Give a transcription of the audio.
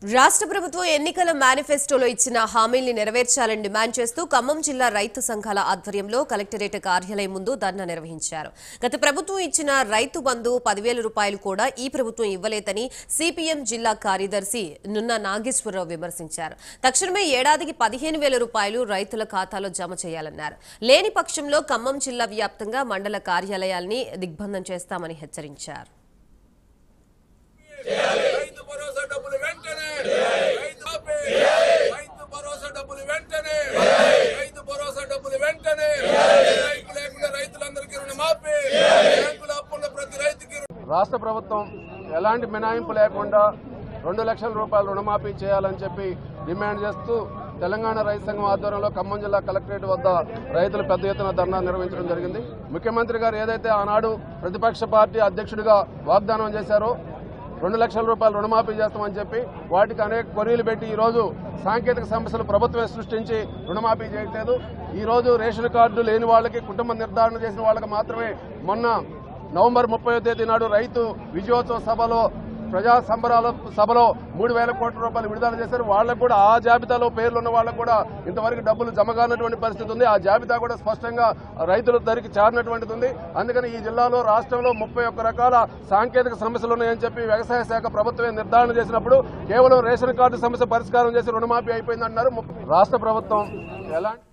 రాష్ట్ర ప్రభుత్వం ఎన్నికల మేనిఫెస్టోలో ఇచ్చిన హామీల్ని నెరవేర్చాలని డిమాండ్ చేస్తూ ఖమ్మం జిల్లా రైతు సంఘాల ఆధ్వర్యంలో కలెక్టరేట్ కార్యాలయం ముందు ధర్నా నిర్వహించారు. గత ప్రభుత్వం ఇచ్చిన రైతు బంధు 10,000 రూపాయలు కూడా ఈ ప్రభుత్వం ఇవ్వలేదని సిపిఎం జిల్లా కార్యదర్శి నున్న నాగేశ్వరరావు విమర్శించారు. తక్షణమే ఏడాదికి 15,000 రూపాయలు రైతుల ఖాతాలో జమ చేయాలన్నారు. లేని పక్షంలో ఖమ్మం జిల్లా వ్యాప్తంగా మండల కార్యాలయాల్ని దిగ్బంధం చేస్తామని హెచ్చరించారు. రాష్ట్ర ప్రభుత్వం ఎలాంటి మినహాయింపు లేకుండా 2 లక్షల రూపాయలు రుణమాఫీ చేయాలని చెప్పి డిమాండ్ చేస్తూ తెలంగాణ రైతు సంఘం ఆధ్వర్యంలో ఖమ్మం జిల్లా కలెక్టరేట్ వద్ద రైతులు పెద్ద ఎత్తున ధర్నా నిర్వహించడం జరిగింది. ముఖ్యమంత్రి గారు ఏదైతే ఆనాడు ప్రతిపక్ష పార్టీ అధ్యక్షుడిగా వాగ్దానం చేశారో 2 లక్షల రూపాయలు రుణమాఫీ చేస్తామని చెప్పి వాటికి అనేక కొరీలు పెట్టి ఈరోజు సాంకేతిక సమస్యలు ప్రభుత్వమే సృష్టించి రుణమాఫీ చేయట్లేదు. ఈరోజు రేషన్ కార్డు లేని వాళ్ళకి కుటుంబ నిర్ధారణ చేసిన వాళ్ళకి మాత్రమే మొన్న నవంబర్ 30వ తేదీ నాడు రైతు విజయోత్సవ సభలో ప్రజా సంబరాల సభలో 3,000 కోట్ల రూపాయలు విడుదల చేశారు. వాళ్ళకు కూడా ఆ జాబితాలో పేర్లు ఉన్న వాళ్ళకు కూడా ఇంతవరకు డబ్బులు జమ కానటువంటి పరిస్థితి ఉంది. ఆ జాబితా కూడా స్పష్టంగా రైతుల ధరికి చేరినటువంటిది ఉంది. అందుకని ఈ జిల్లాలో రాష్ట్రంలో 31 రకాల సాంకేతిక సమస్యలు ఉన్నాయని చెప్పి వ్యవసాయ శాఖ ప్రభుత్వమే నిర్ధారణ చేసినప్పుడు కేవలం రేషన్ కార్డు సమస్య పరిష్కారం చేసి రుణమాఫీ అయిపోయిందంటున్నారు. రాష్ట్ర ప్రభుత్వం ఎలాంటి